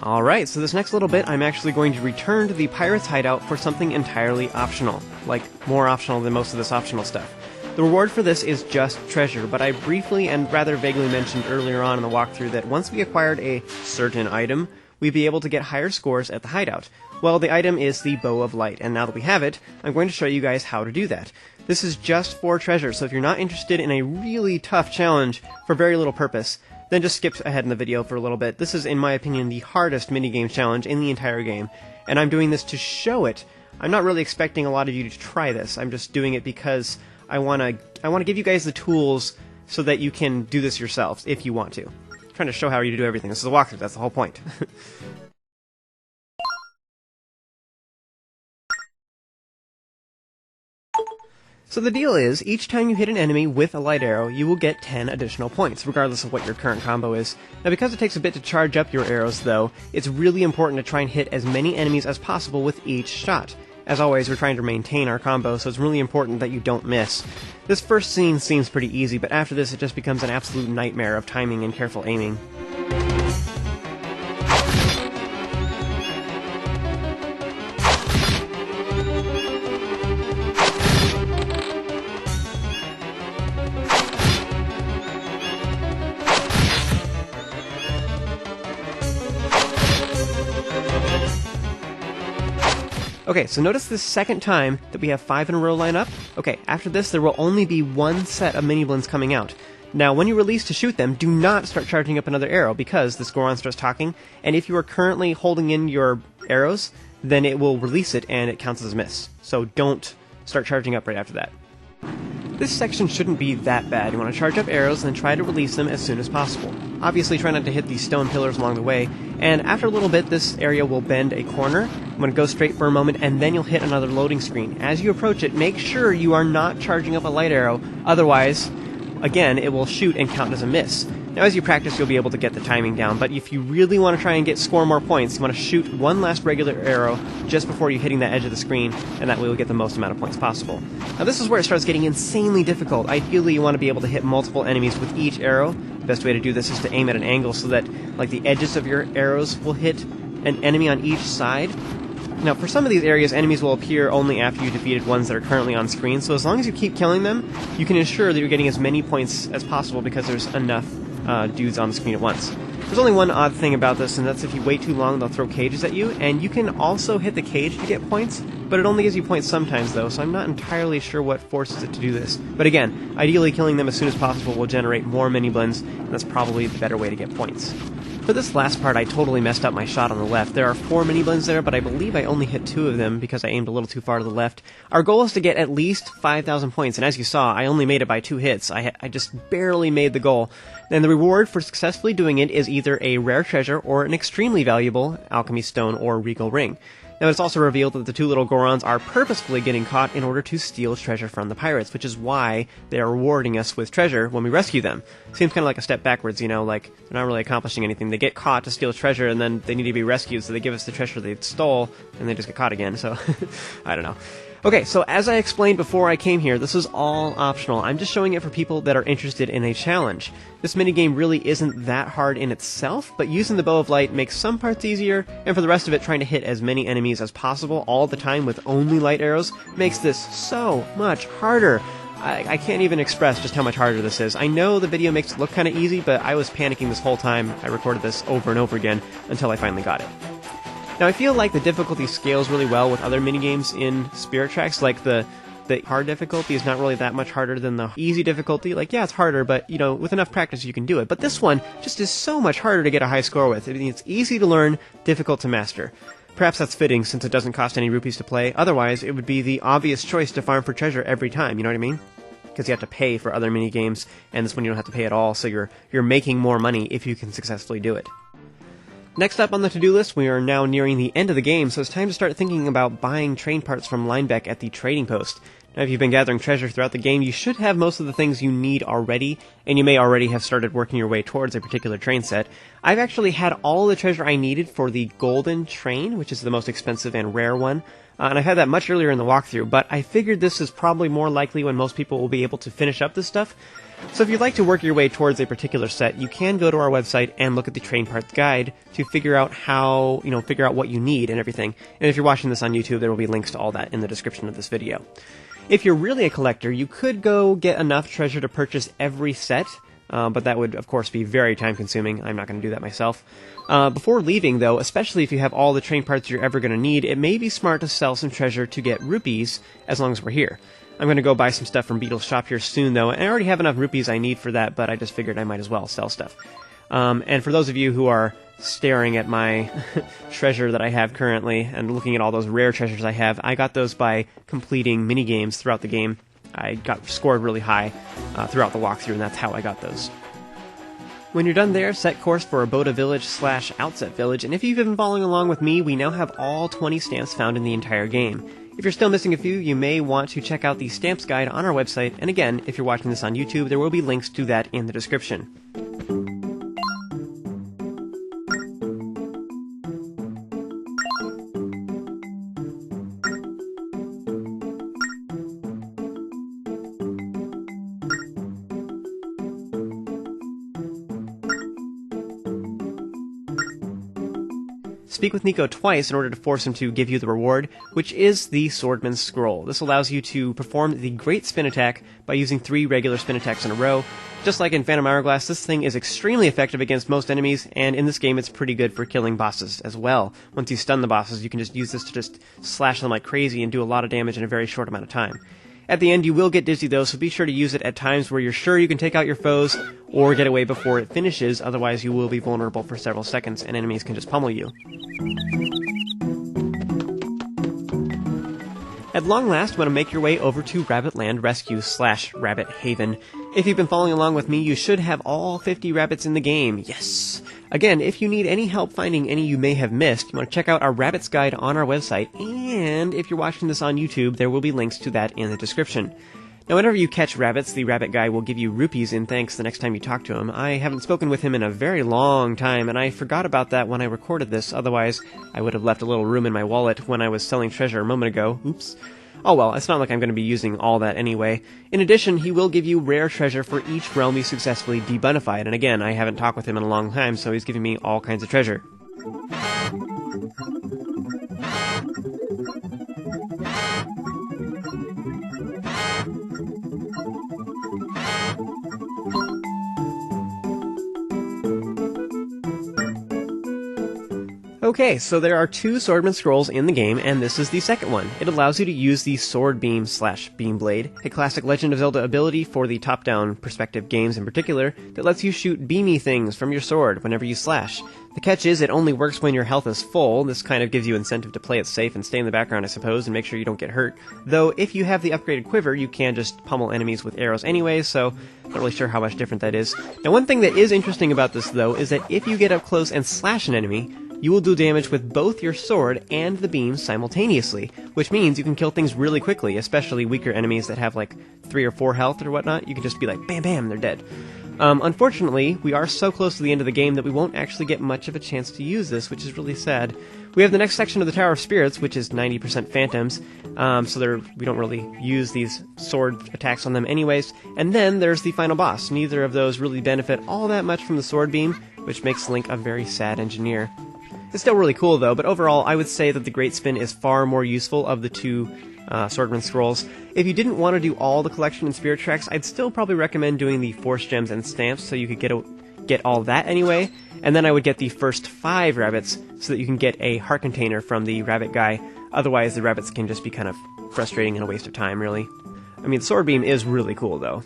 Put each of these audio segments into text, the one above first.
Alright, so this next little bit I'm actually going to return to the Pirate's Hideout for something entirely optional. Like, more optional than most of this optional stuff. The reward for this is just treasure, but I briefly and rather vaguely mentioned earlier on in the walkthrough that once we acquired a certain item, we'd be able to get higher scores at the hideout. Well, the item is the Bow of Light, and now that we have it, I'm going to show you guys how to do that. This is just for treasure, so if you're not interested in a really tough challenge for very little purpose, then just skip ahead in the video for a little bit. This is, in my opinion, the hardest minigame challenge in the entire game, and I'm doing this to show it. I'm not really expecting a lot of you to try this. I'm just doing it because I want to give you guys the tools so that you can do this yourselves if you want to. I'm trying to show how you do everything. This is a walkthrough. That's the whole point. So the deal is, each time you hit an enemy with a light arrow, you will get 10 additional points, regardless of what your current combo is. Now because it takes a bit to charge up your arrows, though, it's really important to try and hit as many enemies as possible with each shot. As always, we're trying to maintain our combo, so it's really important that you don't miss. This first scene seems pretty easy, but after this it just becomes an absolute nightmare of timing and careful aiming. Okay, so notice this second time that we have 5 in a row line up. Okay, after this there will only be one set of mini-blends coming out. Now, when you release to shoot them, do not start charging up another arrow, because this Goron starts talking, and if you are currently holding in your arrows, then it will release it and it counts as a miss. So don't start charging up right after that. This section shouldn't be that bad. You want to charge up arrows and then try to release them as soon as possible. Obviously try not to hit these stone pillars along the way, and after a little bit this area will bend a corner. I'm going to go straight for a moment and then you'll hit another loading screen. As you approach it, make sure you are not charging up a light arrow, otherwise, again, it will shoot and count as a miss. Now as you practice you'll be able to get the timing down, but if you really want to try and score more points, you want to shoot one last regular arrow just before you're hitting that edge of the screen, and that way you'll get the most amount of points possible. Now this is where it starts getting insanely difficult. Ideally you want to be able to hit multiple enemies with each arrow. The best way to do this is to aim at an angle so that like the edges of your arrows will hit an enemy on each side. Now, for some of these areas, enemies will appear only after you defeated ones that are currently on screen, so as long as you keep killing them, you can ensure that you're getting as many points as possible because there's enough dudes on the screen at once. There's only one odd thing about this, and that's if you wait too long, they'll throw cages at you, and you can also hit the cage to get points, but it only gives you points sometimes, though, so I'm not entirely sure what forces it to do this. But again, ideally killing them as soon as possible will generate more mini-blends, and that's probably the better way to get points. For this last part, I totally messed up my shot on the left. There are 4 mini-blends there, but I believe I only hit 2 of them because I aimed a little too far to the left. Our goal is to get at least 5,000 points, and as you saw, I only made it by 2 hits. I just barely made the goal. And the reward for successfully doing it is either a rare treasure or an extremely valuable Alchemy Stone or Regal Ring. Now it's also revealed that the 2 little Gorons are purposefully getting caught in order to steal treasure from the pirates, which is why they are rewarding us with treasure when we rescue them. Seems kind of like a step backwards, you know, like they're not really accomplishing anything. They get caught to steal treasure and then they need to be rescued, so they give us the treasure they stole and they just get caught again, so I don't know. Okay, so as I explained before I came here, this is all optional. I'm just showing it for people that are interested in a challenge. This minigame really isn't that hard in itself, but using the Bow of Light makes some parts easier, and for the rest of it, trying to hit as many enemies as possible all the time with only light arrows makes this so much harder. I can't even express just how much harder this is. I know the video makes it look kind of easy, but I was panicking this whole time. I recorded this over and over again until I finally got it. Now, I feel like the difficulty scales really well with other minigames in Spirit Tracks, like the hard difficulty is not really that much harder than the easy difficulty. Like, yeah, it's harder, but, you know, with enough practice you can do it. But this one just is so much harder to get a high score with. I mean, it's easy to learn, difficult to master. Perhaps that's fitting since it doesn't cost any rupees to play. Otherwise, it would be the obvious choice to farm for treasure every time, you know what I mean? Because you have to pay for other minigames, and this one you don't have to pay at all, so you're making more money if you can successfully do it. Next up on the to-do list, we are now nearing the end of the game, so it's time to start thinking about buying train parts from Linebeck at the trading post. Now, if you've been gathering treasure throughout the game, you should have most of the things you need already, and you may already have started working your way towards a particular train set. I've actually had all the treasure I needed for the golden train, which is the most expensive and rare one, and I've had that much earlier in the walkthrough, but I figured this is probably more likely when most people will be able to finish up this stuff. So if you'd like to work your way towards a particular set, you can go to our website and look at the train parts guide to figure out figure out what you need and everything. And if you're watching this on YouTube, there will be links to all that in the description of this video. If you're really a collector, you could go get enough treasure to purchase every set, but that would, of course, be very time-consuming. I'm not going to do that myself. Before leaving, though, especially if you have all the train parts you're ever going to need, it may be smart to sell some treasure to get rupees as long as we're here. I'm going to go buy some stuff from Beedle's shop here soon, though, and I already have enough rupees I need for that, but I just figured I might as well sell stuff. And for those of you who are staring at my treasure that I have currently and looking at all those rare treasures I have, I got those by completing mini-games throughout the game. I got scored really high throughout the walkthrough, and that's how I got those. When you're done there, set course for Aboda Village / Outset Village, and if you've been following along with me, we now have all 20 stamps found in the entire game. If you're still missing a few, you may want to check out the stamps guide on our website, and again, if you're watching this on YouTube, there will be links to that in the description. Speak with Nico twice in order to force him to give you the reward, which is the Swordsman Scroll. This allows you to perform the Great Spin Attack by using 3 regular spin attacks in a row. Just like in Phantom Hourglass, this thing is extremely effective against most enemies, and in this game it's pretty good for killing bosses as well. Once you stun the bosses, you can just use this to just slash them like crazy and do a lot of damage in a very short amount of time. At the end, you will get dizzy though, so be sure to use it at times where you're sure you can take out your foes or get away before it finishes, otherwise you will be vulnerable for several seconds and enemies can just pummel you. At long last, you want to make your way over to Rabbitland Rescue / Rabbit Haven. If you've been following along with me, you should have all 50 rabbits in the game. Yes! Again, if you need any help finding any you may have missed, you want to check out our Rabbits Guide on our website, and if you're watching this on YouTube, there will be links to that in the description. Now, whenever you catch rabbits, the rabbit guy will give you rupees in thanks the next time you talk to him. I haven't spoken with him in a very long time, and I forgot about that when I recorded this, otherwise I would have left a little room in my wallet when I was selling treasure a moment ago. Oops. Oh well, it's not like I'm going to be using all that anyway. In addition, he will give you rare treasure for each realm you successfully debunified, and again, I haven't talked with him in a long time, so he's giving me all kinds of treasure. Okay, so there are 2 Swordsman Scrolls in the game, and this is the second one. It allows you to use the Sword Beam / Beam Blade, a classic Legend of Zelda ability for the top-down perspective games in particular, that lets you shoot beamy things from your sword whenever you slash. The catch is it only works when your health is full. This kind of gives you incentive to play it safe and stay in the background, I suppose, and make sure you don't get hurt. Though, if you have the upgraded quiver, you can just pummel enemies with arrows anyway, so not really sure how much different that is. Now, one thing that is interesting about this, though, is that if you get up close and slash an enemy, you will do damage with both your sword and the beam simultaneously, which means you can kill things really quickly, especially weaker enemies that have like 3 or 4 health or whatnot. You can just be like, bam bam, they're dead. Unfortunately, we are so close to the end of the game that we won't actually get much of a chance to use this, which is really sad. We have the next section of the Tower of Spirits, which is 90% phantoms, so we don't really use these sword attacks on them anyways. And then there's the final boss. Neither of those really benefit all that much from the sword beam, which makes Link a very sad engineer. It's still really cool though, but overall I would say that the Great Spin is far more useful of the 2 Swordsman Scrolls. If you didn't want to do all the collection and spirit tracks, I'd still probably recommend doing the Force Gems and Stamps so you could get all that anyway, and then I would get the first 5 rabbits so that you can get a heart container from the rabbit guy. Otherwise the rabbits can just be kind of frustrating and a waste of time, really. I mean, the sword beam is really cool though.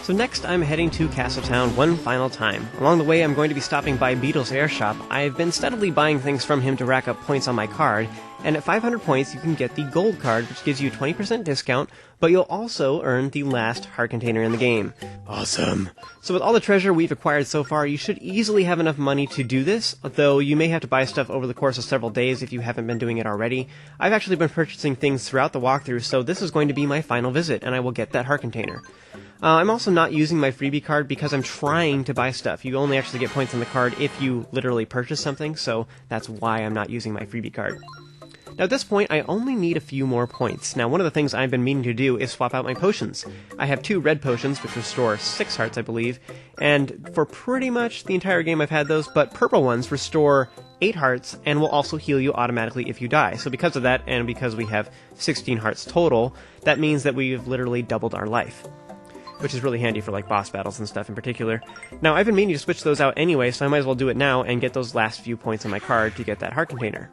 So next I'm heading to Castletown one final time. Along the way I'm going to be stopping by Beedle's Airshop. I've been steadily buying things from him to rack up points on my card, and at 500 points you can get the gold card, which gives you a 20% discount, but you'll also earn the last heart container in the game. Awesome! So with all the treasure we've acquired so far, you should easily have enough money to do this, though you may have to buy stuff over the course of several days if you haven't been doing it already. I've actually been purchasing things throughout the walkthrough, so this is going to be my final visit, and I will get that heart container. I'm also not using my freebie card because I'm trying to buy stuff. You only actually get points on the card if you literally purchase something, so that's why I'm not using my freebie card. Now at this point, I only need a few more points. Now one of the things I've been meaning to do is swap out my potions. I have 2 red potions, which restore 6 hearts, I believe, and for pretty much the entire game I've had those, but purple ones restore 8 hearts and will also heal you automatically if you die. So because of that, and because we have 16 hearts total, that means that we've literally doubled our life, which is really handy for like boss battles and stuff in particular. Now I've been meaning to switch those out anyway, so I might as well do it now and get those last few points on my card to get that heart container.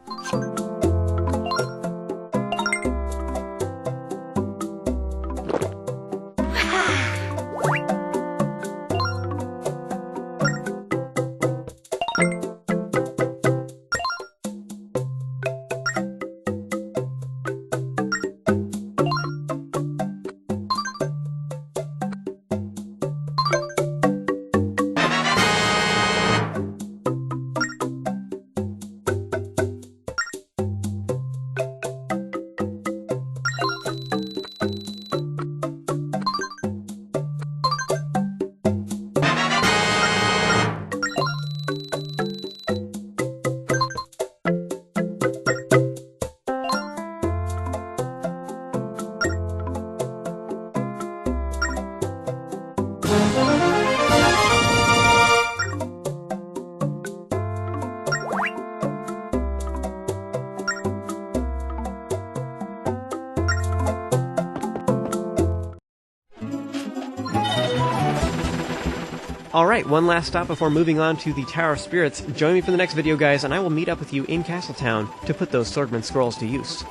Alright, one last stop before moving on to the Tower of Spirits. Join me for the next video, guys, and I will meet up with you in Castletown to put those Swordsman Scrolls to use.